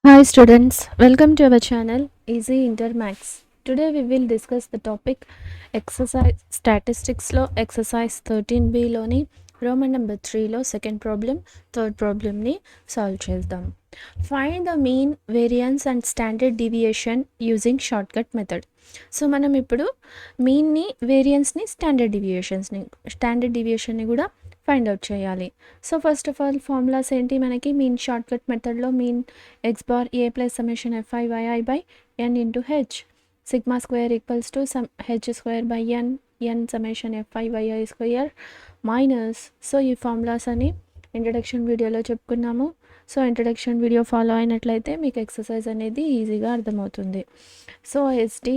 Hi students, welcome to our channel Easy Intermax. Today we will discuss the topic exercise statistics లో exercise 13b లోని Roman number 3 లో second problem, third problem ని solve చేద్దాం. Find the mean, variance and standard deviation using shortcut method. So మనం ఇప్పుడు మీన్ని, వేరియన్స్ని, standard డీవియేషన్ని కూడా ఫైండ్ అవుట్ చేయాలి. So first of all formulas ఏంటి మనకి? మీన్ షార్ట్ కట్ మెథడ్లో mean X bar A plus summation f i yi by N into h, sigma square equals to H square by N summation f i yi square minus. So ఈ formulas అని introduction వీడియోలో చెప్పుకున్నాము. So introduction video follow అయినట్లయితే మీకు exercise అనేది ఈజీగా అర్థమవుతుంది. So SD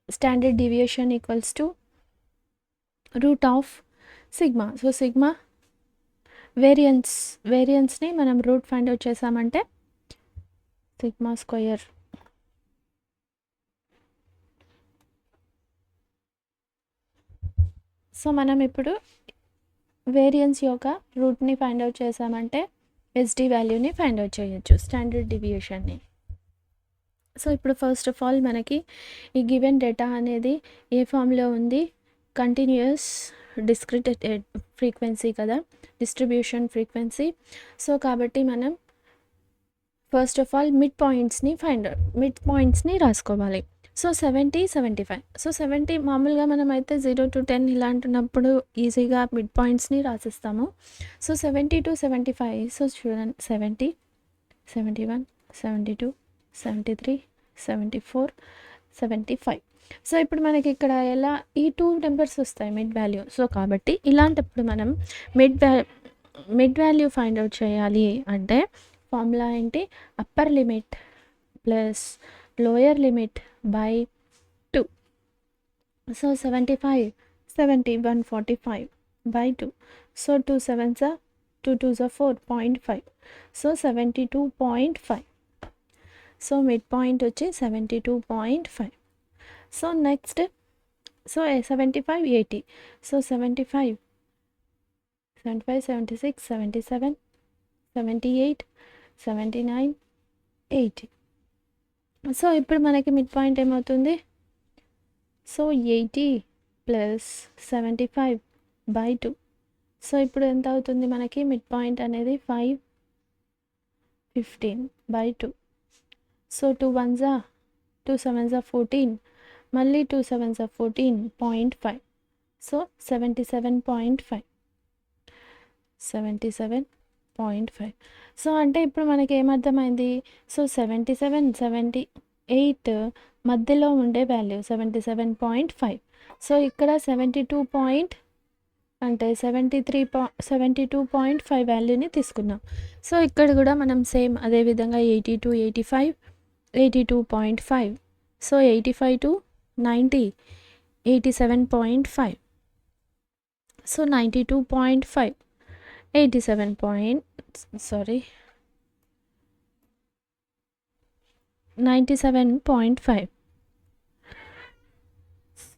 standard deviation equals to root of sigma. So sigma వేరియన్స్ని మనం రూట్ ఫైండ్ అవుట్ చేసామంటే సిగ్మా స్క్వేర్ సో మనం ఇప్పుడు వేరియన్స్ యొక్క రూట్ని ఫైండ్ అవుట్ చేసామంటే ఎస్డి వాల్యూని ఫైండ్ అవుట్ చేయొచ్చు, స్టాండర్డ్ డీవియేషన్ని. సో ఇప్పుడు ఫస్ట్ ఆఫ్ ఆల్ మనకి ఈ గివెన్ డేటా అనేది ఏ ఫామ్లో ఉంది? కంటిన్యూస్ డిస్క్రిట్ ఫ్రీక్వెన్సీ కదా, డిస్ట్రిబ్యూషన్ ఫ్రీక్వెన్సీ. సో కాబట్టి మనం ఫస్ట్ ఆఫ్ ఆల్ మిడ్ పాయింట్స్ని రాసుకోవాలి. సో 70, 75. సో 70 మామూలుగా మనం అయితే 0 to 10 ఇలా అంటున్నప్పుడు ఈజీగా మిడ్ పాయింట్స్ని రాసిస్తాము. So 70 to 75. సో చూడండి 70, 71, 72, 73, 74, 75. సో ఇప్పుడు మనకి ఇక్కడ ఎలా ఈ 2 నెంబర్స్ వస్తాయి మిడ్ వాల్యూ. సో కాబట్టి ఇలాంటప్పుడు మనం మిడ్ వాల్యూ ఫైండ్ అవుట్ చేయాలి అంటే ఫార్ములా ఏంటి? Upper limit plus lower limit by 2. So 75, 70, 145 by 2. So 2 7s are 2 2s are 4.5. So 72.5. So mid point వచ్చి 72.5. So next so 75, 80. So 75, 76, 77, 78, 79, 80. So ఇప్పుడు మనకి మిడ్ పాయింట్ ఏమవుతుంది? So 80 plus 75 by 2. సో ఇప్పుడు ఎంత అవుతుంది మనకి? మిడ్ పాయింట్ అనేది 515 by 2. So 2 1s are 2 7s are 14, మళ్ళీ 2 7s are 14.5. సో 77.5. సో అంటే ఇప్పుడు మనకి ఏమర్థమైంది? సో 77, 78 మధ్యలో ఉండే వాల్యూ 77.5. సో ఇక్కడ 72.5 వాల్యూని తీసుకున్నాం. సో ఇక్కడ కూడా మనం సేమ్ అదేవిధంగా 82, 85, 82.5. So 85 to 90, 87.5. So 92.5, 97.5.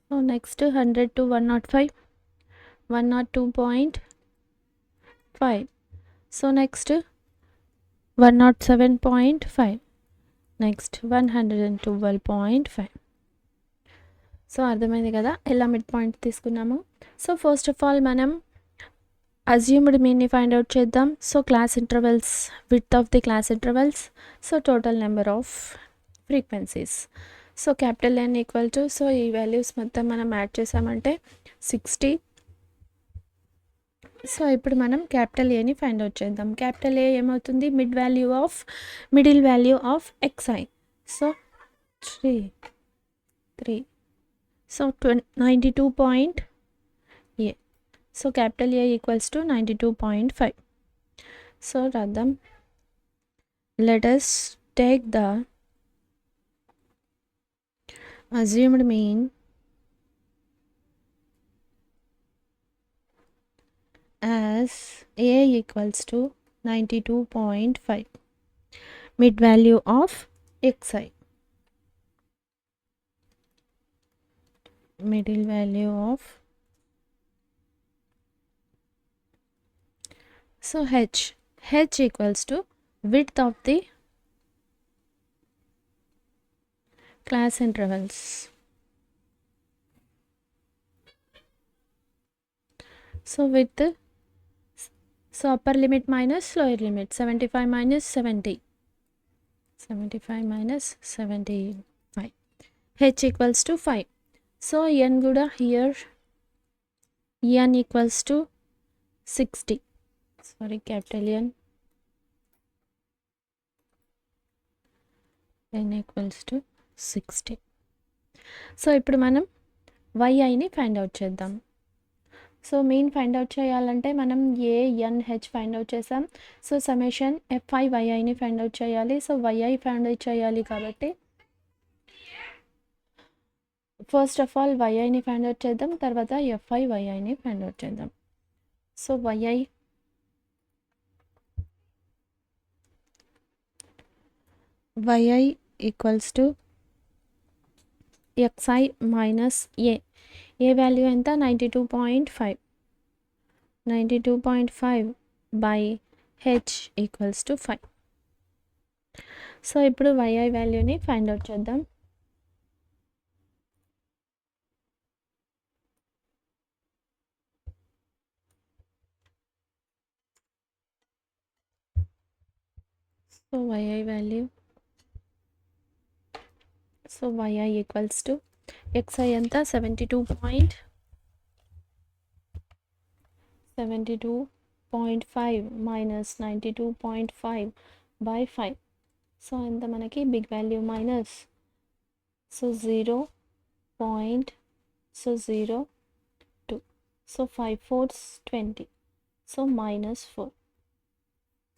So next 100 to 105, 102.5. So next 107.5. Next 112.5. So అర్థమైంది కదా ఎలా మిడ్ పాయింట్ తీసుకున్నాము. సో ఫస్ట్ ఆఫ్ ఆల్ మనం అజ్యూమ్డ్ మీన్ని ఫైండ్ అవుట్ చేద్దాం. So class intervals, width of the class intervals, so total number of frequencies. So capital N equal to, so ఈ values మొత్తం మనం యాడ్ చేసామంటే 60. సో ఇప్పుడు మనం క్యాపిటల్ ఏని ఫైండ్ అవుట్ చేద్దాం. క్యాపిటల్ ఏ ఏమవుతుంది? Middle value of xi. So 3. So 92.a. So capital A equals to 92.5. So రాద్దాం. Let us take the assumed mean as a equals to 92.5, mid value of xi, middle value of, so h equals to width of the class intervals. So with the upper limit minus lower limit, 75 minus 70, 75 minus 75, h equals to 5. So n kuda here n equals to 60, sorry, capital n equals to 60. So ఇప్పుడు మనం yiని find out చేద్దాం. So mean find out చేయాలంటే మనం ANH find out చేసాం. So summation FIYIని find out చేయాలి. So yi find out చేయాలి కాబట్టి ఫస్ట్ ఆఫ్ ఆల్ yiని ఫైండ్ అవుట్ చేద్దాం, తర్వాత FIYIని ఫైండ్ అవుట్ చేద్దాం. So yi equals to xi minus A value ఎంత 92.5, 92.5 by h equals to 5. So ఇప్పుడు yi వాల్యూని ఫైండ్ అవుట్ చేద్దాం. So yi value, so yi equals to xi ఎంత 72.5 మైనస్ 92.5 బై 5. సో ఎంత మనకి big value minus, so 0.02, so 5 4s 20, so minus 4.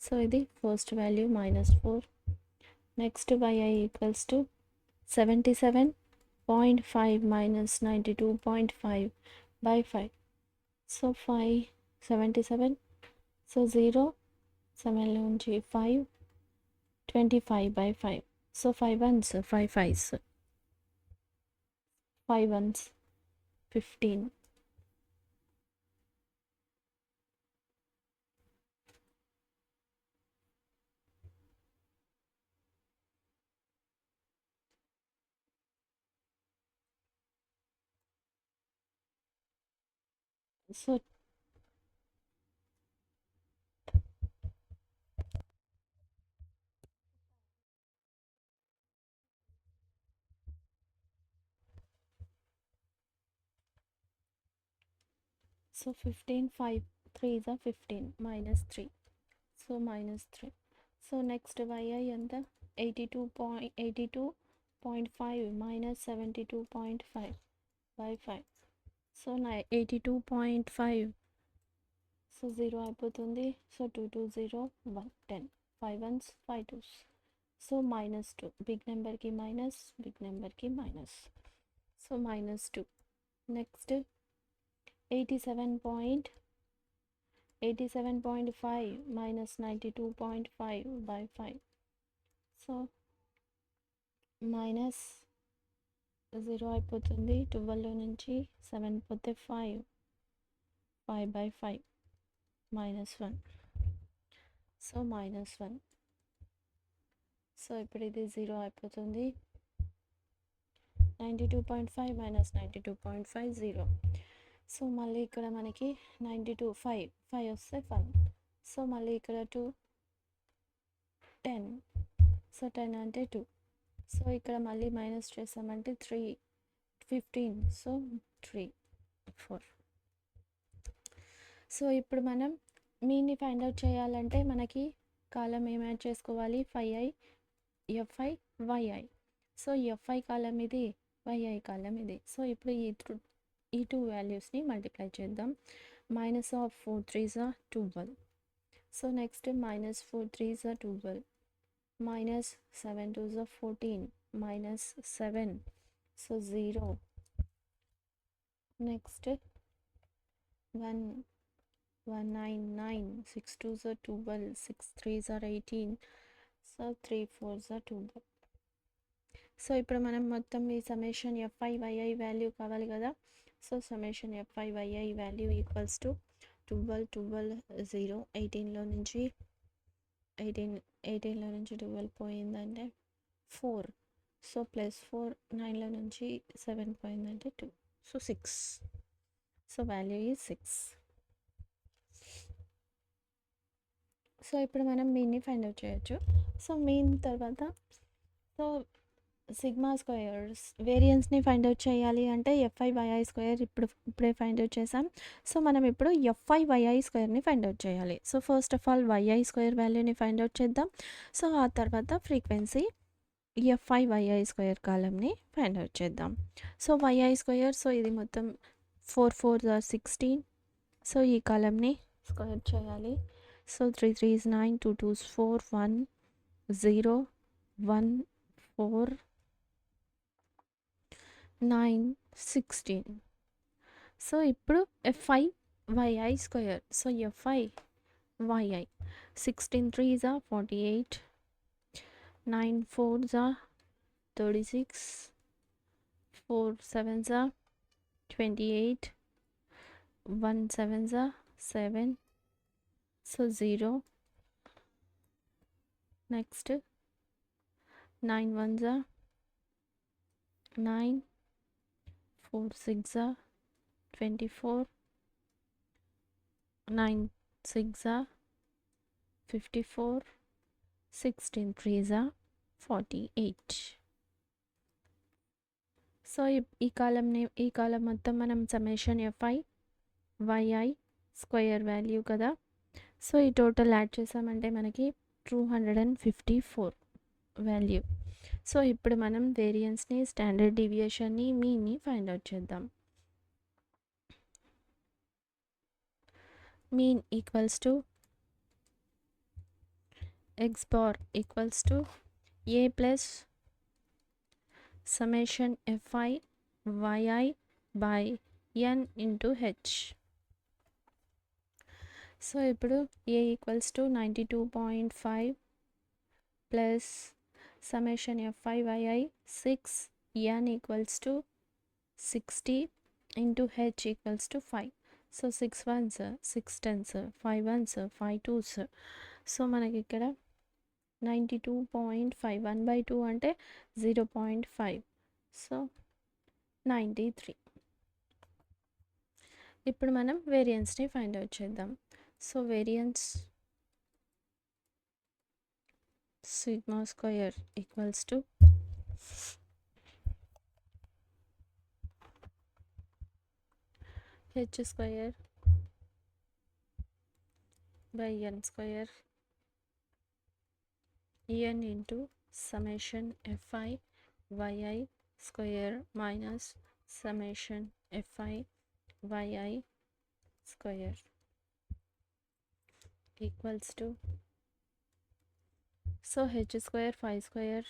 So ఇది first value minus 4. Next yi equals to 77.5 minus 92.5 by 5. So 77, so 0, 7లో నుంచి 5, 25 by 5. So 5 1s 5 5s, 5 1s 15. So so 15, 5 3 is 15 minus 3, so minus 3. So next yi ఎంత 82.5 minus 72.5 by 5. So 82.5, so 0 అయిపోతుంది. So 2 2 0 1 10, 5 1s 5 2s, so minus 2. Big నెంబర్కి minus, big నెంబర్కి minus, so minus 2. Next 87.5 minus 92.5 by 5. So minus 0 అయిపోతుంది. 12లో నుంచి 7 పోతే 5, 5 by 5 minus 1, so minus 1. So ఇప్పుడు ఇది 0 అయిపోతుంది. 92.5 మైనస్ 92.5 0. సో మళ్ళీ ఇక్కడ మనకి 92 5 వస్తే 1. సో మళ్ళీ ఇక్కడ 2 10, సో 10 అంటే 2. సో ఇక్కడ మళ్ళీ మైనస్ చేసామంటే 3 15, సో 3 4. సో ఇప్పుడు మనం మీన్ని ఫైండ్ అవుట్ చేయాలంటే మనకి కాలం ఏం యాడ్ చేసుకోవాలి, FI yi. సో FI కాలం ఇది, yi కాలం ఇది. సో ఇప్పుడు ఈ టూ వాల్యూస్ని మల్టిప్లై చేద్దాం. Minus of 4 3s 12. So next minus 4 3s 12, minus 7 2s 14, minus 7, so 0. Next 1 1 9 9, 6 2s 12, 6 3s 18, so 3 4s 12. So ఇప్పుడు మనం మొత్తం ఈ సమ్మేషన్ FIYI వాల్యూ కావాలి కదా. So summation FIYI value equals to 12 12 0, 18లో నుంచి 12 పోయిందంటే 4, సో +4 9లో నుంచి 7 పోయిందంటే 2, సో 6. So value is 6. సో ఇప్పుడు మనం మీన్ని ఫైండ్ అవుట్ చేయొచ్చు. సో మీన్ తర్వాత సో సిగ్మా స్క్వేర్స్ వేరియన్స్ని ఫైండ్ అవుట్ చేయాలి అంటే FI/YI స్క్వేర్ ఇప్పుడే ఫైండ్ అవుట్ చేసాం. సో మనం ఇప్పుడు FI/YI స్క్వేర్ని ఫైండ్ అవుట్ చేయాలి. So first of all YI square వాల్యూని ఫైండ్ అవుట్ చేద్దాం. సో ఆ తర్వాత ఫ్రీక్వెన్సీ FI/YI స్క్వేర్ కాలమ్ని ఫైండ్ అవుట్ చేద్దాం. సో YI స్క్వేర్, సో ఇది మొత్తం 4 4 are 16. సో ఈ కాలమ్ని స్క్వేర్ చేయాలి. సో 3 3 9, 2 2 4, 1 0 1 4 9 16. సో ఇప్పుడు FI/YI square. So FI/YI 16 3s are 48, 9 4s are 36, 4 7s are 28, 1 7s are 7. So 0. Next 9 1s are 9, 4 6 are 24, 9 6 are 54, 16 3s are 48. So ఈ కాలం మొత్తం మనం సమ్మేషన్ FI/YI స్క్వేర్ వాల్యూ కదా. సో ఈ total add చేసామంటే మనకి 254 value. So ఇప్పుడు మనం వేరియన్స్ని, స్టాండర్డ్ డీవియేషన్ని, మీన్ని ఫైండ్ అవుట్ చేద్దాం. Mean equals to X bar equals to A plus summation FI/YI by N into H. So ఇప్పుడు A equals to 92.5 plus summation FI/YI 6, N equals to 60 into H equals to 5. So 6 1s 6 10s 5 1s 5 2s. So మనకి ఇక్కడ 92.5 1/2 అంటే 0.5. So 93. ఇప్పుడు మనం వేరియన్స్ని find out చేద్దాం. So variance sigma square equals to H square by N square N into summation FI/YI square minus summation FI/YI square equals to, so H square 5 square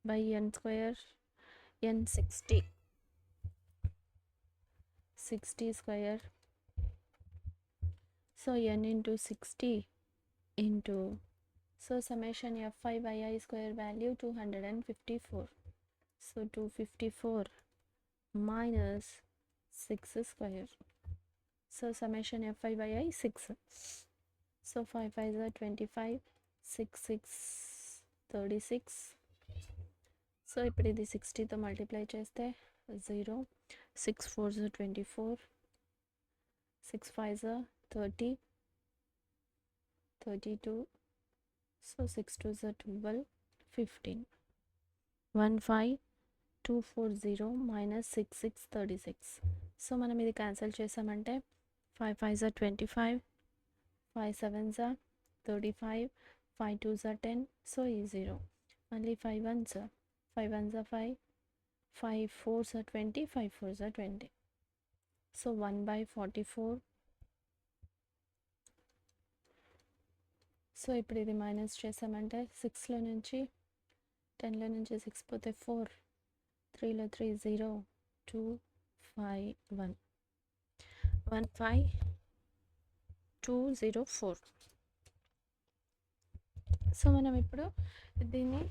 by N square, N 60 square, so N into 60 into, so summation FI/YI square value 254. So 254 minus 6 square. So summation FI/YI 6. So 5 5s are 25, 6 6 36. So ఇప్పుడు ఇది 60తో multiply చేస్తే 0, 6 4s 24, 6 5s 30, 32. So 6 2s 12, 15. 15240 minus 6 6 36. So మనం ఇది cancel చేసామంటే 5 5s 25, 5 7s 35, 5 2s 10. So ఈ 0. మళ్ళీ 5 1s 5 5, 5 4s 20, 5 4s 20. So 1/44. So ఇప్పుడు ఇది మైనస్ చేసామంటే 6లో నుంచి 10లో నుంచి 6 పోతే 4, 3లో 3 0, 2 5 1 15204. సో మనం ఇప్పుడు దీన్ని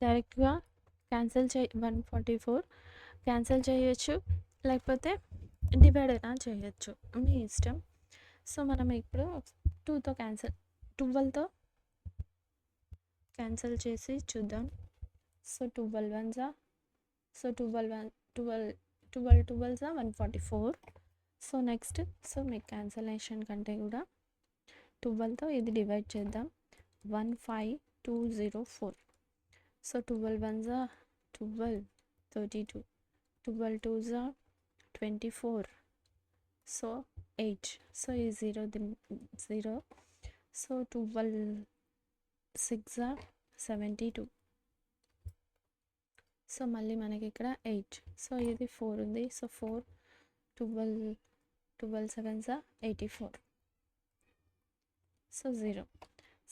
డైరెక్ట్గా క్యాన్సిల్ 144 క్యాన్సిల్ చేయొచ్చు, లేకపోతే డివైడ్ అయినా చేయొచ్చు, మీ ఇష్టం. సో మనం ఇప్పుడు 2తో క్యాన్సిల్ 12తో క్యాన్సిల్ చేసి చూద్దాం. So 12 ones are, so 12s are 144. So next, so మీకు క్యాన్సలేషన్ కంటే కూడా 12తో ఇది డివైడ్ చేద్దాం. 15204. So 12 ones are 12, 32, 12 twos are 24, so 8. So ఈ 0. So 12 6 are 72. సో మళ్ళీ మనకి ఇక్కడ 8. సో ఇది 4 ఉంది. So 4, 12 sevens are 84. So 0.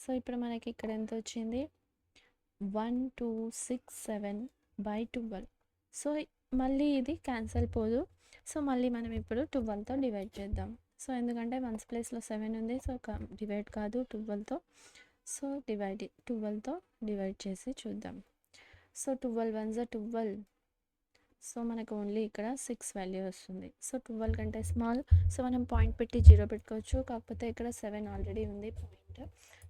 So ఇప్పుడు మనకి ఇక్కడ ఎంత వచ్చింది? 1267/12. సో మళ్ళీ ఇది క్యాన్సల్ పోదు. సో మళ్ళీ మనం ఇప్పుడు 12తో డివైడ్ చేద్దాం. సో ఎందుకంటే 1s ప్లేస్లో 7 ఉంది. సో డివైడ్ కాదు 12తో. సో 12తో డివైడ్ చేసి చూద్దాం. So 12 ones are 12. సో మనకు ఓన్లీ ఇక్కడ 6 వాల్యూ వస్తుంది. సో 12 కంటే స్మాల్. సో మనం పాయింట్ పెట్టి 0 పెట్టుకోవచ్చు. కాకపోతే ఇక్కడ 7 ఆల్రెడీ ఉంది పాయింట్.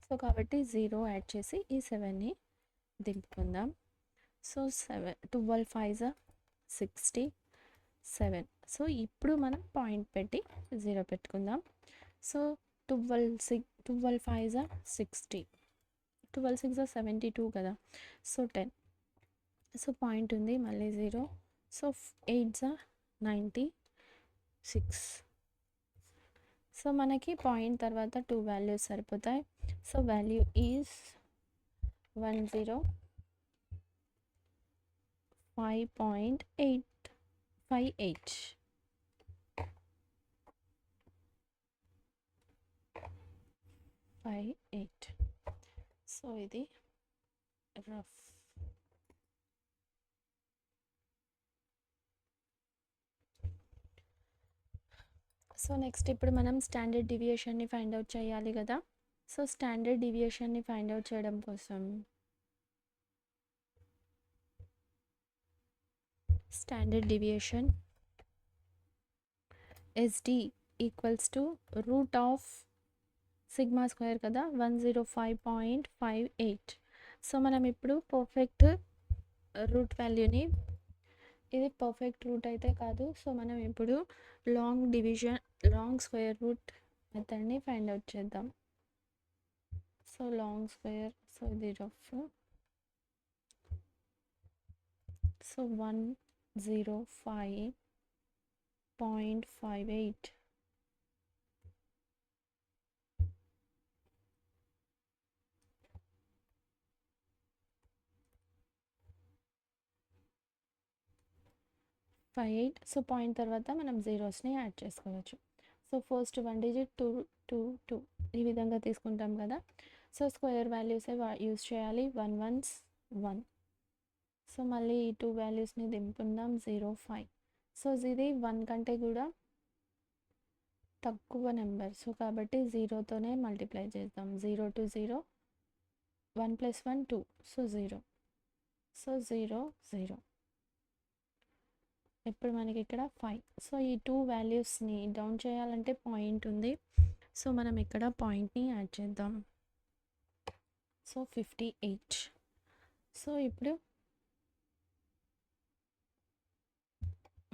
సో కాబట్టి 0 యాడ్ చేసి ఈ 7ని దింపుకుందాం. So 12 5s are 67. సో ఇప్పుడు మనం పాయింట్ పెట్టి 0 పెట్టుకుందాం. So 12 5s are 60. 12 6 are 72 కదా. సో 10. సో పాయింట్ ఉంది, మళ్ళీ 0. So 8s are 96. సో మనకి పాయింట్ తర్వాత 2 వాల్యూస్ సరిపోతాయి. So value is 105.858. సో ఇది రఫ్. సో నెక్స్ట్ ఇప్పుడు మనం స్టాండర్డ్ డీవియేషన్ని ఫైండ్ అవుట్ చేయాలి కదా. సో స్టాండర్డ్ డీవియేషన్ని ఫైండ్ అవుట్ చేయడం కోసం standard deviation SD equals to root of sigma square కదా, 105.58. సో మనం ఇప్పుడు పర్ఫెక్ట్ రూట్ వాల్యూని, ఇది పర్ఫెక్ట్ రూట్ అయితే కాదు. సో మనం ఇప్పుడు లాంగ్ స్క్వేర్ రూట్ మెథడ్ని ఫైండ్ అవుట్ చేద్దాం. సో లాంగ్ స్క్వేర్, సో ఇది రఫ్. సో 105.58. సో పాయింట్ తర్వాత మనం జీరోస్ని యాడ్ చేసుకోవచ్చు. సో ఫస్ట్ 1 digit 2 2 2 ఈ విధంగా తీసుకుంటాం కదా. సో స్క్వేర్ వాల్యూసే యూస్ చేయాలి. 1 1s 1. సో మళ్ళీ ఈ 2 వాల్యూస్ని దింపుకుందాం. 0 5. సో ఇది 1 కంటే కూడా తక్కువ నెంబర్. సో కాబట్టి 0తోనే మల్టిప్లై చేద్దాం. 0 to 0, 1 + 1 2. సో 0. సో 0 0. ఇప్పుడు మనకి ఇక్కడ 5. సో ఈ 2 వాల్యూస్ని డౌన్ చేయాలంటే పాయింట్ ఉంది. సో మనం ఇక్కడ పాయింట్ని యాడ్ చేద్దాం. సో 58. సో ఇప్పుడు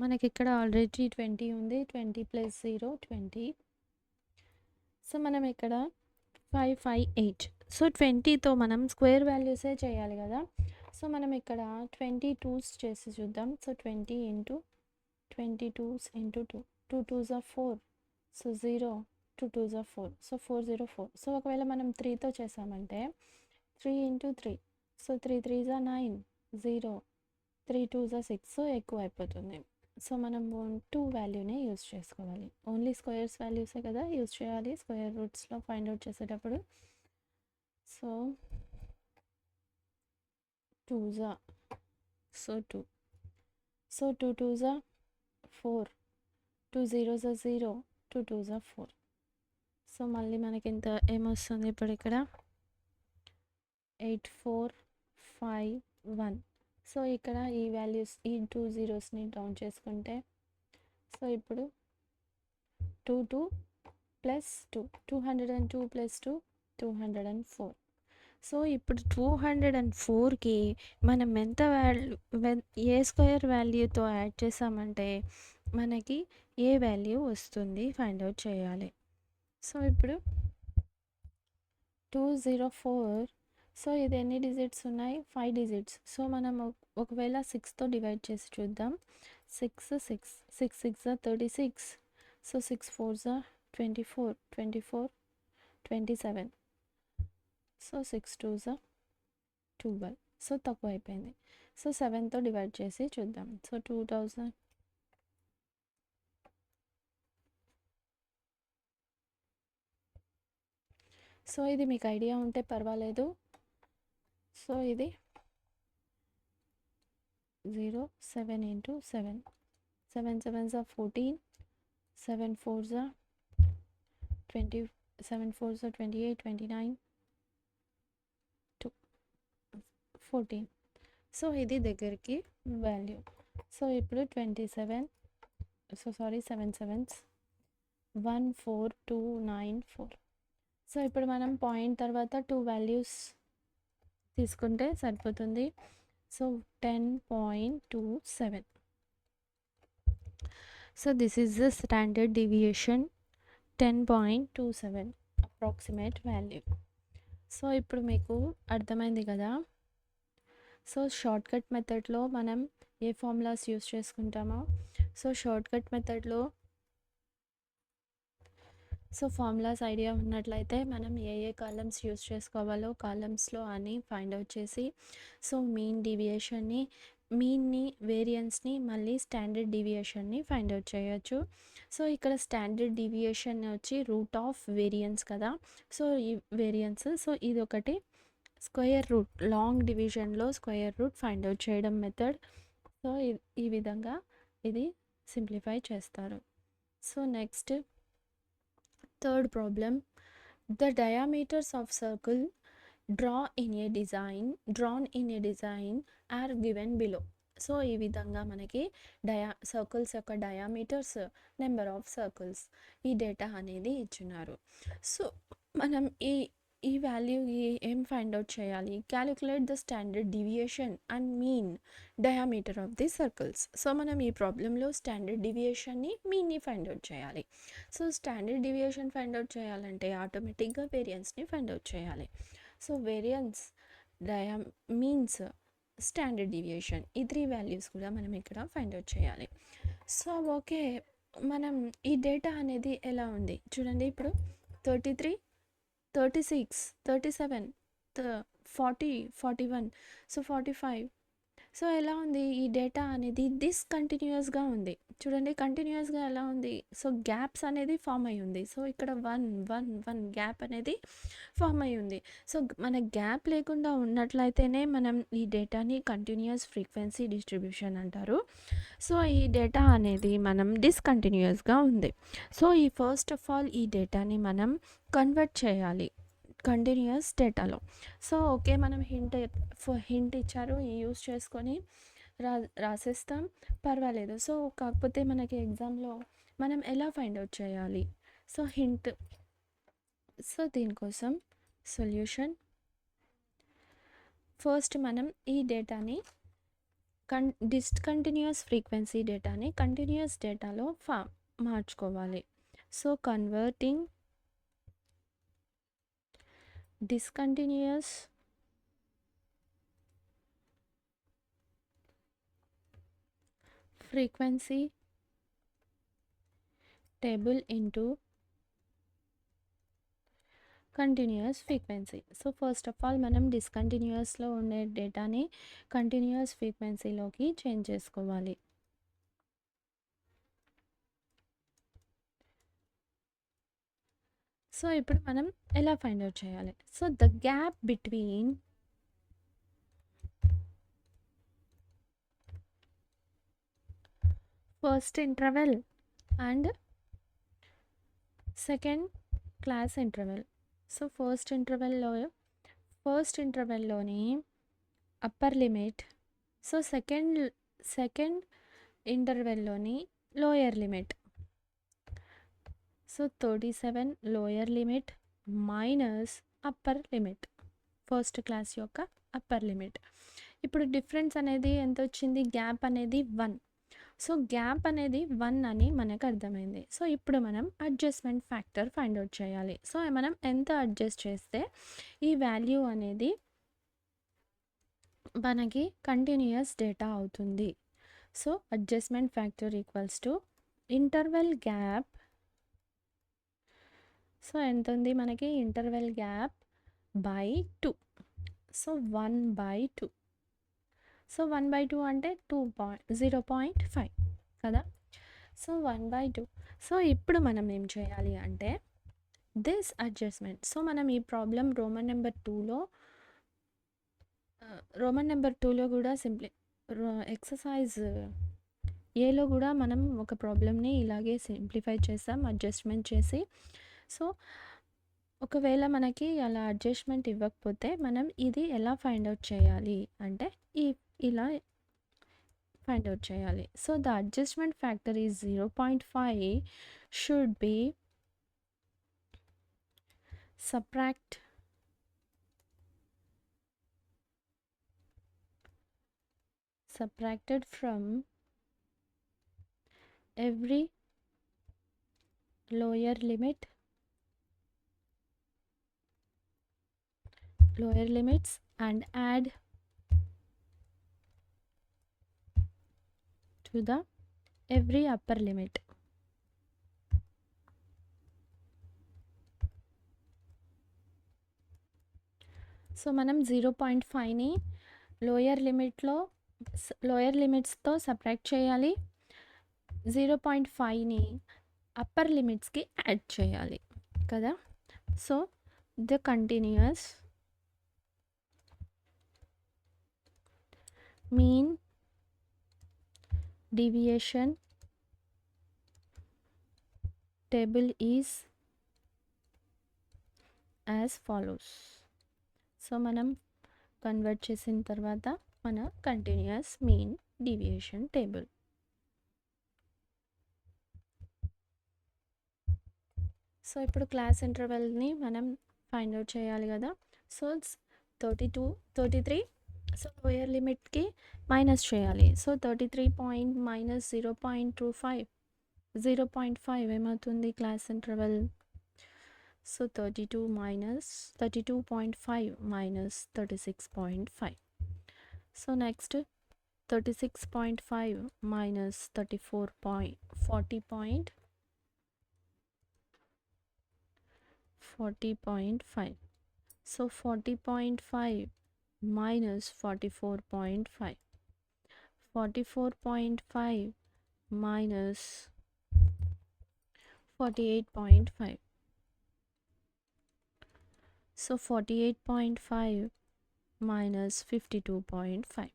మనకి ఇక్కడ ఆల్రెడీ 20 ఉంది. 20 + 0 20. సో మనం ఇక్కడ 5 5 8. సో 20తో మనం స్క్వేర్ వాల్యూసే చేయాలి కదా. సో మనం ఇక్కడ 22s చేసి చూద్దాం. So 20 × 22s × 2. 2 2s are 4. So 0, 2 2s are 4. So 4 0 4. So ఒకవేళ మనం 3తో చేసామంటే 3 × 3. So 3 3s are 9. 0, 3 2s are 6. So ఎక్కువ అయిపోతుంది. సో మనం 2 వాల్యూనే యూజ్ చేసుకోవాలి. ఓన్లీ స్క్వేర్స్ వాల్యూసే కదా యూజ్ చేయాలి స్క్వేర్ రూట్స్లో ఫైండ్ అవుట్ చేసేటప్పుడు. So 2s are, so 2. So 2 2s are 4. 2 0s are 0. 2 2s are 4. So మళ్ళీ మనకి ఇంత ఏమొస్తుంది ఇప్పుడు ఇక్కడ 8 4 5 1. సో ఇక్కడ ఈ వాల్యూస్, ఈ 2 zeros డౌన్ చేసుకుంటే, సో ఇప్పుడు 2 2 + 2, 202 + 2 204. సో ఇప్పుడు 204కి మనం ఎంత ఏ స్క్వేర్ వాల్యూతో యాడ్ చేసామంటే మనకి ఏ వాల్యూ వస్తుంది ఫైండ్ అవుట్ చేయాలి. సో ఇప్పుడు 204, సో ఇది ఎన్ని డిజిట్స్ ఉన్నాయి? 5 డిజిట్స్. సో మనం ఒకవేళ 6తో డివైడ్ చేసి చూద్దాం. 6 6 6 6 36, సో 6 4 24 24 27, సో 6 2 12, సో తక్కువ అయిపోయింది. సో 7తో డివైడ్ చేసి చూద్దాం. సో 2000, సో ఇది మీకు ఐడియా ఉంటే పర్వాలేదు. సో ఇది 0 7 into 7, 7 7s are 14, 7 4s are 20, 7 4s are 28, 29, 14. So ఇది దగ్గరికి వాల్యూ. సో ఇప్పుడు 27, సో సారీ 7 7s 1 4 2 9 4. సో ఇప్పుడు మనం పాయింట్ తర్వాత 2 వాల్యూస్ తీసుకుంటే సరిపోతుంది. So 10.27. So this is the standard deviation, 10.27 approximate value. So ఇప్పుడు మీకు అర్థమైంది కదా. సో షార్ట్కట్ మెథడ్లో మనం ఏ ఫార్ములాస్ యూస్ చేసుకుంటామో, సో షార్ట్కట్ మెథడ్లో సో ఫార్ములాస్ ఐడియా ఉన్నట్లయితే మనం ఏ కాలమ్స్ యూస్ చేసుకోవాలో కాలమ్స్లో అని ఫైండ్ అవుట్ చేసి, సో మీన్ని వేరియన్స్ని మళ్ళీ స్టాండర్డ్ డీవియేషన్ని ఫైండ్ అవుట్ చేయొచ్చు. సో ఇక్కడ స్టాండర్డ్ డీవియేషన్ వచ్చి రూట్ ఆఫ్ వేరియన్స్ కదా. సో ఈ వేరియన్స్, సో ఇది ఒకటి స్క్వేర్ రూట్, లాంగ్ డివిజన్లో స్క్వేర్ రూట్ ఫైండ్ అవుట్ చేయడం మెథడ్. సో ఈ విధంగా ఇది సింప్లిఫై చేస్తారు. So next third problem, the diameters of circle drawn in a design are given below. So ఈ విధంగా మనకి సర్కిల్స్ యొక్క డయామీటర్స్, నెంబర్ ఆఫ్ సర్కిల్స్, ఈ డేటా అనేది ఇచ్చినారు. సో మనం ఈ వాల్యూ ఏం ఫైండ్ అవుట్ చేయాలి? Calculate the standard deviation and mean diameter of the circles. So మనం ఈ ప్రాబ్లంలో స్టాండర్డ్ డీవియేషన్ని, మీన్ని ఫైండ్ అవుట్ చేయాలి. So standard deviation find out చేయాలంటే ఆటోమేటిక్గా వేరియన్స్ని ఫైండ్ అవుట్ చేయాలి. So variance, means, standard deviation, ఈ 3 వాల్యూస్ కూడా మనం ఇక్కడ ఫైండ్ అవుట్ చేయాలి. సో ఓకే, మనం ఈ డేటా అనేది ఎలా ఉంది చూడండి. ఇప్పుడు 33, 36, 37, 40, 41, సో 45. సో ఎలా ఉంది ఈ డేటా అనేది? డిస్కంటిన్యూస్గా ఉంది. చూడండి కంటిన్యూస్గా ఎలా ఉంది? సో గ్యాప్స్ అనేది ఫామ్ అయి ఉంది. సో ఇక్కడ 1 గ్యాప్ అనేది ఫామ్ అయి ఉంది. సో మన గ్యాప్ లేకుండా ఉన్నట్లయితేనే మనం ఈ డేటాని కంటిన్యూస్ ఫ్రీక్వెన్సీ డిస్ట్రిబ్యూషన్ అంటారు. సో ఈ డేటా అనేది మనం డిస్కంటిన్యూస్గా ఉంది. సో ఫస్ట్ ఆఫ్ ఆల్ ఈ డేటాని మనం కన్వర్ట్ చేయాలి కంటిన్యూస్ డేటాలో. సో ఓకే, మనం హింట్ ఇచ్చారు, యూస్ చేసుకొని రాసేస్తాం, పర్వాలేదు. సో కాకపోతే మనకి ఎగ్జామ్లో మనం ఎలా ఫైండ్ అవుట్ చేయాలి? సో హింట్, సో దీనికోసం సొల్యూషన్, ఫస్ట్ మనం ఈ డేటాని డిస్కంటిన్యూస్ ఫ్రీక్వెన్సీ డేటాని కంటిన్యూస్ డేటాలో మార్చుకోవాలి. So converting discontinuous frequency table into continuous frequency. So first of all మనం డిస్కంటిన్యూస్లో ఉండే డేటాని కంటిన్యూస్ ఫ్రీక్వెన్సీలోకి చేంజ్ చేసుకోవాలి. సో ఇప్పుడు మనం ఎలా ఫైండ్ అవుట్ చేయాలి? So the gap between first interval and second class interval. So first ఇంటర్వెల్లోని అప్పర్ లిమిట్, సో సెకండ్ ఇంటర్వెల్లోని lower limit. So 37 lower limit minus upper limit first class యొక్క upper limit. ఇప్పుడు difference అనేది ఎంత వచ్చింది, gap అనేది 1. So gap అనేది 1 అని మనకు అర్థమైంది. సో ఇప్పుడు మనం అడ్జస్ట్మెంట్ ఫ్యాక్టర్ ఫైండ్ అవుట్ చేయాలి. సో మనం ఎంత అడ్జస్ట్ చేస్తే ఈ వాల్యూ అనేది మనకి కంటిన్యూయస్ డేటా అవుతుంది. So adjustment factor equals to interval gap. So ఎంత ఉంది మనకి, interval gap by 2. So 1/2. So 1/2 అంటే 0.5 కదా. సో 1/2. సో ఇప్పుడు మనం ఏం చేయాలి అంటే దిస్ అడ్జస్ట్మెంట్. సో మనం ఈ ప్రాబ్లం రోమన్ నెంబర్ 2లో కూడా ఎక్సర్సైజ్ ఏలో కూడా మనం ఒక ప్రాబ్లమ్ని ఇలాగే సింప్లిఫై చేసాం అడ్జస్ట్మెంట్ చేసి. సో ఒకవేళ మనకి అలా అడ్జస్ట్మెంట్ ఇవ్వకపోతే మనం ఇది ఎలా ఫైండ్ అవుట్ చేయాలి అంటే ఇలా ఫైండ్ అవుట్ చేయాలి. So the adjustment factor is 0.5 should be subtracted from every lower limits and add to the every upper limit. So మనం 0.5ని లోయర్ లిమిట్స్తో సబ్ట్రాక్ట్ చేయాలి, 0.5ని అప్పర్ లిమిట్స్కి యాడ్ చేయాలి కదా. So the continuous mean deviation table is as follows. So మనం convert చేసిన తర్వాత మన continuous mean deviation table. So ఇప్పుడు class ఇంటర్వెల్ని మనం ఫైండ్ అవుట్ చేయాలి కదా. సో 33. సో లోయర్ లిమిట్కి మైనస్ చేయాలి. సో 33 మైనస్ 0.5 ఏమవుతుంది class interval. So 32.5 minus 36.5. So next 36.5 minus 40.5. So 40.5 minus 44.5. 44.5 minus 48.5. So 48.5 minus 52.5.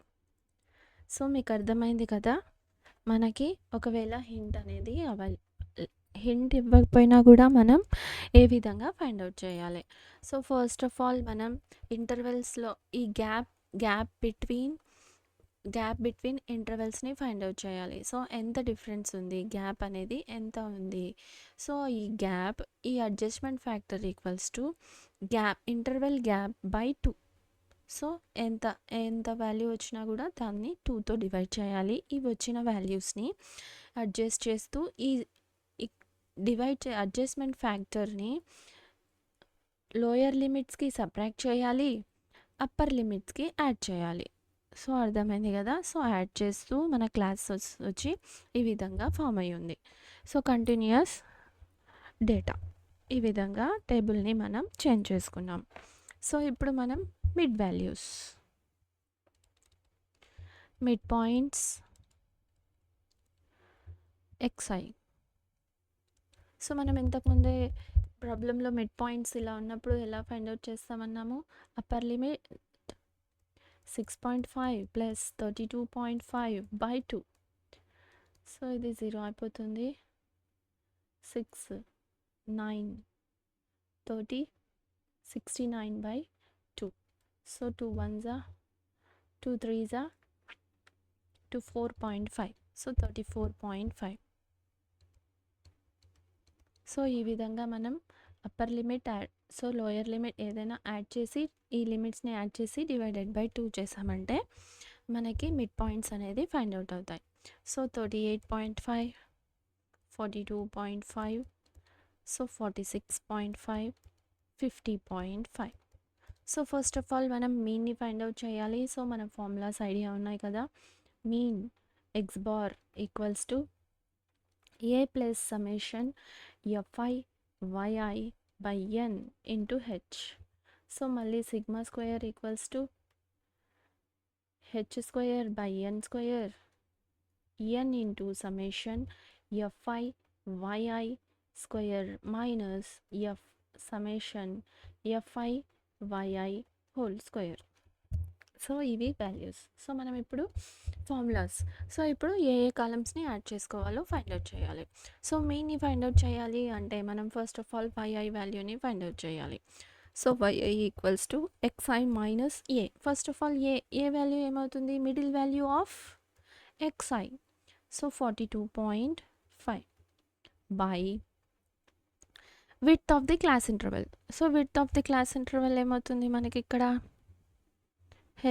So మీకు అర్థమైంది కదా. మనకి ఒకవేళ హింట్ ఇవ్వకపోయినా కూడా మనం ఏ విధంగా ఫైండ్ అవుట్ చేయాలి. సో ఫస్ట్ ఆఫ్ ఆల్ మనం ఇంటర్వెల్స్లో ఈ గ్యాప్ బిట్వీన్ ఇంటర్వెల్స్ని ఫైండ్ అవుట్ చేయాలి. సో ఎంత డిఫరెన్స్ ఉంది, గ్యాప్ అనేది ఎంత ఉంది. సో ఈ adjustment factor equals to interval gap by 2. So ఎంత వాల్యూ వచ్చినా కూడా దాన్ని 2తో డివైడ్ చేయాలి. ఇవి వచ్చిన వాల్యూస్ని అడ్జస్ట్ చేస్తూ ఈ అడ్జస్ట్మెంట్ ఫ్యాక్టర్ని లోయర్ లిమిట్స్కి సబ్ట్రాక్ట్ చేయాలి, అప్పర్ లిమిట్స్కి యాడ్ చేయాలి. సో అర్థమైంది కదా. సో యాడ్ చేస్తూ మన క్లాస్ వచ్చి ఈ విధంగా ఫామ్ అయ్యి ఉంది. సో కంటిన్యూయస్ డేటా ఈ విధంగా టేబుల్ని మనం చేంజ్ చేసుకున్నాం. సో ఇప్పుడు మనం మిడ్ పాయింట్స్ xi. సో మనం ఇంతకుముందే ప్రాబ్లంలో మిడ్ పాయింట్స్ ఇలా ఉన్నప్పుడు ఎలా ఫైండ్ అవుట్ చేస్తామన్నాము, అప్పర్ లిమిట్ 6.5 ప్లస్ 32.5/2. సో ఇది 0 అయిపోతుంది. 6 9 30 69/2. So 2 1s 2 3s 2 4.5. So 34.5. So ఈ విధంగా మనం upper limit so lower limit ఏదైనా యాడ్ చేసి ఈ లిమిట్స్ని యాడ్ చేసి డివైడెడ్ బై 2 చేసామంటే మనకి మిడ్ పాయింట్స్ అనేది ఫైండ్ అవుట్ అవుతాయి. So 38.5, 42.5, so 46.5, 50.5. So first of all మనం మీన్ని ఫైండ్ అవుట్ చేయాలి. సో మన ఫార్ములాస్ ఐడియా ఉన్నాయి కదా. Mean X bar equals to A plus summation f i yi by N into H. So మళ్ళీ sigma square equals to H square by N square N into summation f i yi square minus F summation f i Y I whole square. So ఇవి values. So మనం ఇప్పుడు formulas. So ఇప్పుడు ఏ కాలమ్స్ని add చేసుకోవాలో find out చేయాలి. So మెయిన్ని find out చేయాలి అంటే మనం ఫస్ట్ ఆఫ్ ఆల్ వైఐ వాల్యూని ఫైండ్ అవుట్ చేయాలి. So yi equals to X I minus A. First of all A value ఏమవుతుంది? Middle value of xi. So 42.5 by width of the class interval. So width of the class interval ఏమవుతుంది మనకి ఇక్కడ?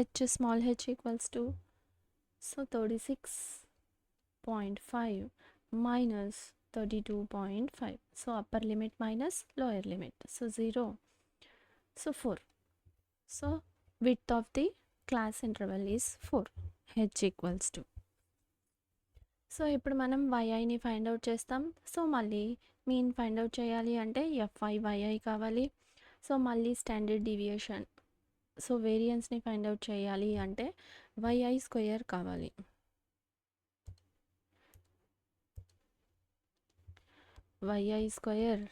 h small h equals to so 36.5 minus 32.5. So upper limit minus lower limit. So 0. So 4. So width of the class interval is 4. h equals to. So ఇప్పుడు మనం వైఐని find out చేస్తాం. So మళ్ళీ mean find out చేయాలి అంటే F I Y I కావాలి. So మళ్ళీ standard deviation, so వేరియన్స్ని ఫైండ్ అవుట్ చేయాలి అంటే వైఐ స్క్వేర్ కావాలి. వైఐ స్క్వేర్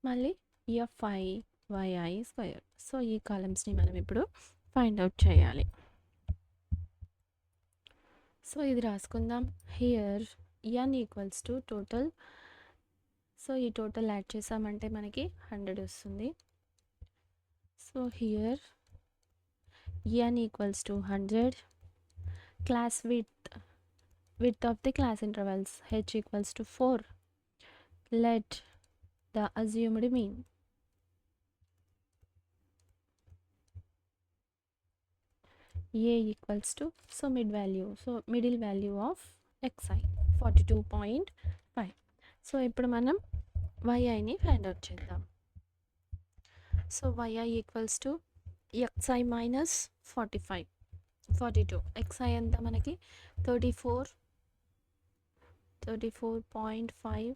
మళ్ళీ ఎఫ్ఐ వైఐ స్క్వేర్. సో ఈ కాలమ్స్ని మనం ఇప్పుడు ఫైండ్ అవుట్ చేయాలి. సో ఇది రాసుకుందాం. Here N equals to total. So ఈ టోటల్ యాడ్ చేసామంటే మనకి 100 వస్తుంది. So here N equals to 100. Class width of the class intervals h equals to 4. Let the assumed mean a equals to, so mid value, so middle value of xi 42.5. So ఇప్పుడు మనం వైఐని find out చేద్దాం. So yi equals to xi minus 42. xi ఎంత మనకి 34.5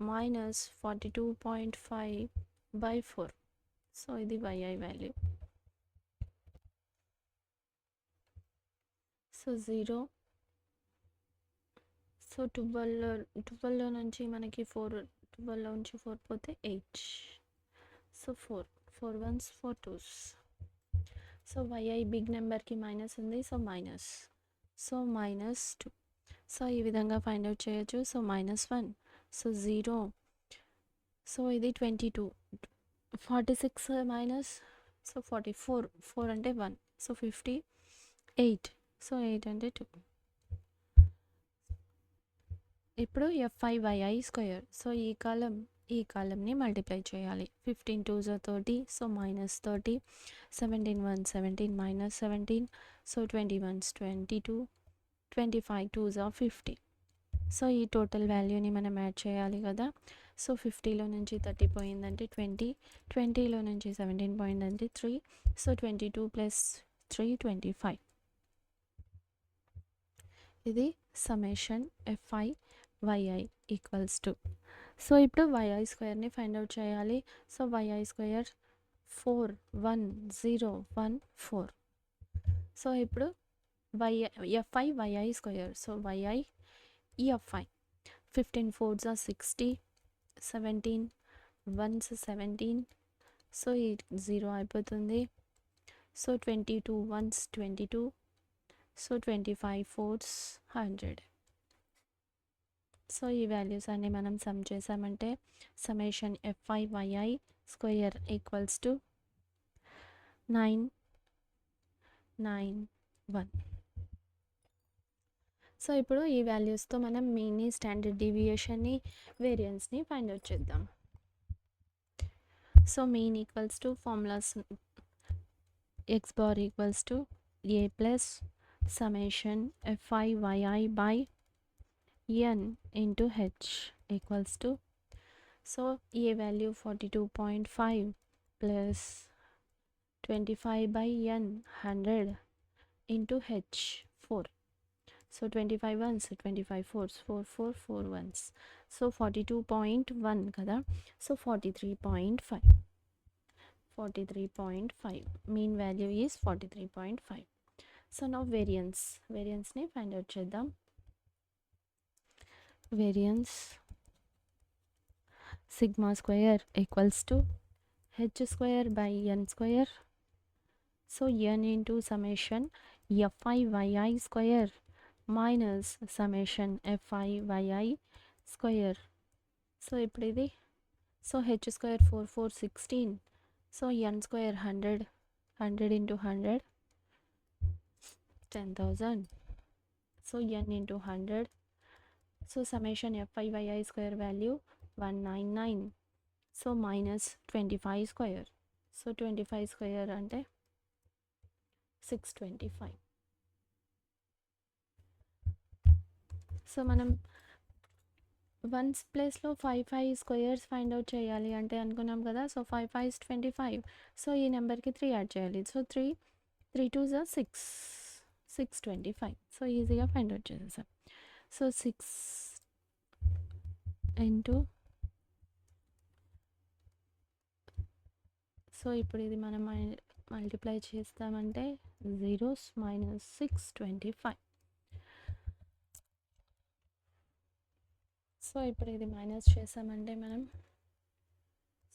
minus 42.5 by 4. So ఇది y i value. So 0. So 12లో నుంచి మనకి 12లో నుంచి 4 పోతే 8. So 4 1s 4 2s. So y i big నెంబర్కి మైనస్ ఉంది, సో మైనస్. సో -2. సో ఈ విధంగా ఫైండ్ అవుట్ చేయొచ్చు. సో -1. సో 0. సో ఇది 22. 46 మైనస్, సో 44. 4 అంటే 1. సో 58. సో 8 అంటే 2. ఇప్పుడు ఎఫ్ఐ వైఐ స్క్వేర్. సో ఈ కాలంని మల్టిప్లై చేయాలి. 15 2s are 30. So -30. 17 1 17 minus 17. So 21s 22. 25 2s are 50. So ఈ టోటల్ వాల్యూని మనం యాడ్ చేయాలి కదా. సో 50లో నుంచి 30 పోయిందంటే 20. 20లో నుంచి 17 పోయిందంటే 3. సో 22 + 3 25. ఇది summation f i y i equals to. So ఇప్పుడు వైఐ స్క్వేర్ని ఫైండ్ అవుట్ చేయాలి. So y i square 4 1 0 1 4. సో ఇప్పుడు f i yi square. So y i f i 15 4s are 60. 17 1s 17. So ఈ 0 అయిపోతుంది. So 22 1s 22. So 25 4s 100. So ఈ వాల్యూస్ అన్ని మనం సమ్ చేసామంటే summation f i yi square equals to 991. So ఇప్పుడు ఈ వాల్యూస్తో మనం మీన్ని, స్టాండర్డ్ డీవియేషన్ని, వేరియన్స్ని ఫైండ్ అవుట్ చేద్దాం. So mean equals to formulas x bar equals to a plus summation fi yi by n into h equals to, so a value 42.5 plus 25 by n 100 into h 4. So 25 ones, 25 fours, 4 4 4 ones. So 42.1 kada. So 43.5. 43.5. Mean value is 43.5. So now variance ni find out cheddam. Variance sigma square equals to h square by n square. So n into summation fi yi square minus summation fi yi square. So ఇప్పుడు ఇది, so h square 4 4 16, so n square 100 into 100 10,000, so n into 100, so summation fi yi square value 199, so minus 25 square, so 25 square అంటే 625. So మనం once ప్లేస్లో 5 squares find out చేయాలి అంటే అనుకున్నాం కదా. So 5 5 25. So ఈ నెంబర్కి 3 యాడ్ చేయాలి. సో 3 2 6 625. సో ఈజీగా ఫైండ్ అవుట్ చేసేసాం. సో 6 ఇంటూ, సో ఇప్పుడు ఇది మనం మల్టిప్లై చేస్తామంటే జీరోస్ మైనస్ 625. సో ఇప్పుడు ఇది మైనస్ చేసామంటే మనం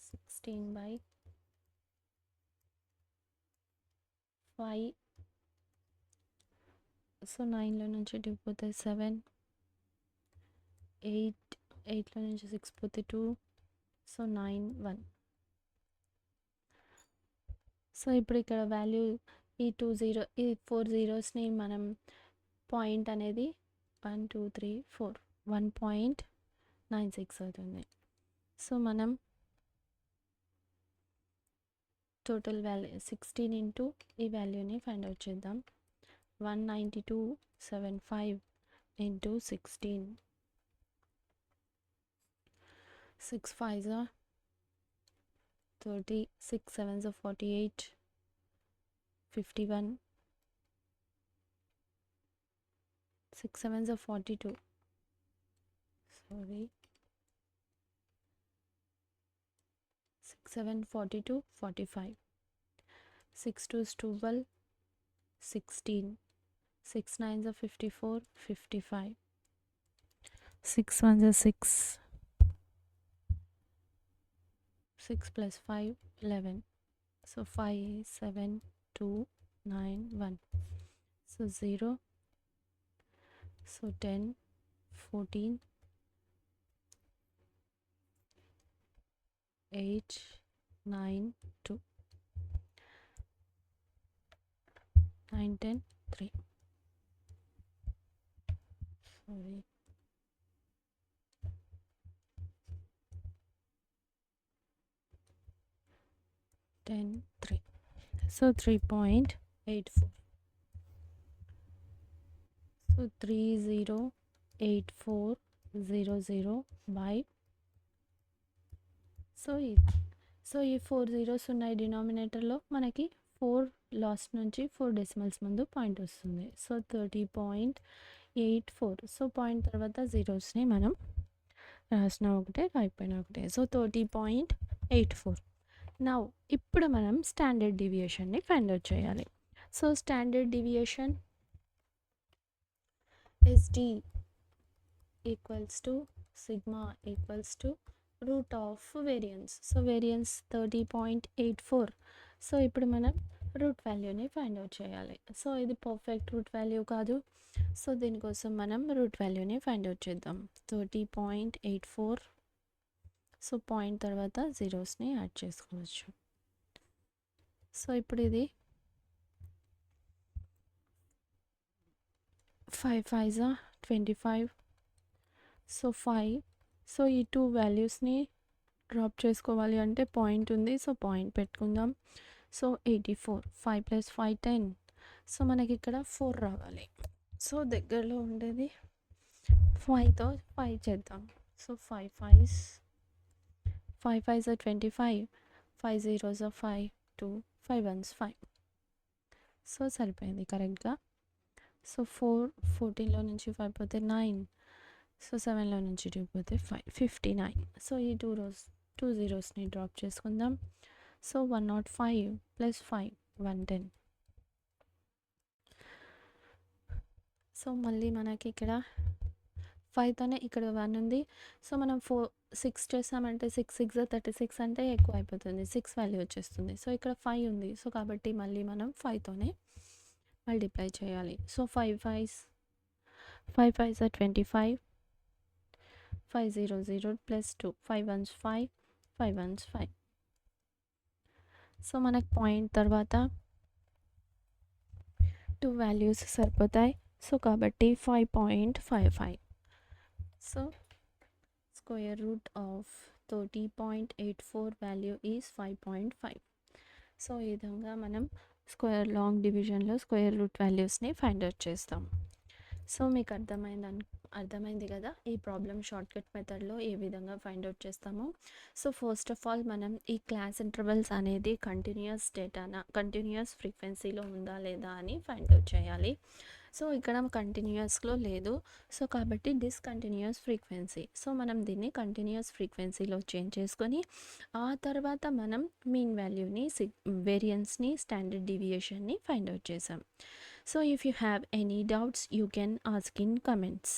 16/5. సో 9లో నుంచి 2 పోతే 7, 8లో నుంచి 6 పోతే 2, సో 9 1. సో ఇప్పుడు ఇక్కడ వాల్యూ ఈ 4 జీరోస్ని మనం పాయింట్ అనేది 1 2 3 4 1.96 అవుతుంది. సో మనం టోటల్ వాల్యూ 16 ఇంటూ ఈ వాల్యూని ఫైండ్ అవుట్ చేద్దాం. 192.75 into 16, 6 5s are 30, 6 7s are 48, 51, 6 7s are 42. Sorry, 6 7 42 45, 6 2s 12, 16, 6 9s are 54 55, 6 1s are 6, 6 plus 5 11. So 5 7 2 9 1. So 0, so 10 14 8 9 2 9 10 3. Sorry, ten 3. So 3.84. So 308400 by, so ఈ 4 zeros ఉన్నాయి డినామినేటర్లో. మనకి 4 last నుంచి 4 decimals ముందు point వస్తుంది. So 30.84. So point తర్వాత జీరోస్ని మనం రాసిన ఒకటే రాయిపోయిన ఒకటే. సో 30.84. నౌ ఇప్పుడు మనం స్టాండర్డ్ డీవియేషన్ని ఫైండ్ అవుట్ చేయాలి. So standard deviation SD equals to sigma equals to root of variance. So variance 30.84. So ఇప్పుడు మనం రూట్ వాల్యూని ఫైండ్ అవుట్ చేయాలి. సో ఇది పర్ఫెక్ట్ రూట్ వాల్యూ కాదు. సో దీనికోసం మనం రూట్ వాల్యూని ఫైండ్ అవుట్ చేద్దాం. 30.84. సో పాయింట్ తర్వాత జీరోస్ని యాడ్ చేసుకోవచ్చు. సో ఇప్పుడు ఇది 5 5s are 25. సో 5. సో ఈ 2 వాల్యూస్ని డ్రాప్ చేసుకోవాలి అంటే పాయింట్ ఉంది. సో పాయింట్ పెట్టుకుందాం. సో 84, 5 + 5 10. సో మనకి ఇక్కడ 4 రావాలి. సో దగ్గరలో ఉండేది 5తో 5 చేద్దాం. So 5 5s 25, 5 zeros 5, 2, 5 1s 5. So సరిపోయింది కరెక్ట్గా. సో 14లో నుంచి 5 పోతే 9. సో 7లో నుంచి 2 పోతే 5, 59. సో ఈ 2 zeros డ్రాప్ చేసుకుందాం. సో 105 + 5, 110. సో మళ్ళీ మనకి ఇక్కడ 5తోనే ఇక్కడ 1 ఉంది. సో మనం 6 చేసామంటే 6 6 36 అంటే ఎక్కువ అయిపోతుంది, 6 వాల్యూ వచ్చేస్తుంది. సో ఇక్కడ 5 ఉంది. సో కాబట్టి మళ్ళీ మనం 5తోనే మల్టిప్లై చేయాలి. So 5 5s 25, 5 0 0 + 2, 5 1s 5, 5 1s 5. So మనకు పాయింట్ తర్వాత 2 వాల్యూస్ సరిపోతాయి. సో కాబట్టి 5.55. So square root of 30.84 value is 5.5. So ఈ విధంగా మనం స్క్వేర్ లాంగ్ డివిజన్లో స్క్వేర్ రూట్ వాల్యూస్ని ఫైండ్ అవుట్ చేస్తాం. సో మీకు అర్థమైంది కదా ఈ ప్రాబ్లమ్ షార్ట్కట్ మెథడ్లో ఏ విధంగా ఫైండ్ అవుట్ చేస్తామో. సో ఫస్ట్ ఆఫ్ ఆల్ మనం ఈ క్లాస్ ఇంటర్వెల్స్ అనేది కంటిన్యూస్ ఫ్రీక్వెన్సీలో ఉందా లేదా అని ఫైండ్ అవుట్ చేయాలి. సో ఇక్కడ కంటిన్యూస్లో లేదు. సో కాబట్టి డిస్కంటిన్యూస్ ఫ్రీక్వెన్సీ. సో మనం దీన్ని కంటిన్యూస్ ఫ్రీక్వెన్సీలో చేంజ్ చేసుకొని ఆ తర్వాత మనం మీన్ వాల్యూని, వేరియన్స్ని, స్టాండర్డ్ డీవియేషన్ని ఫైండ్ అవుట్ చేసాం. So if you have any doubts, you can ask in comments.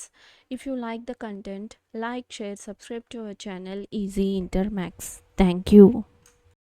If you like the content, like, share, subscribe to our channel Easy Inter Max. Thank you.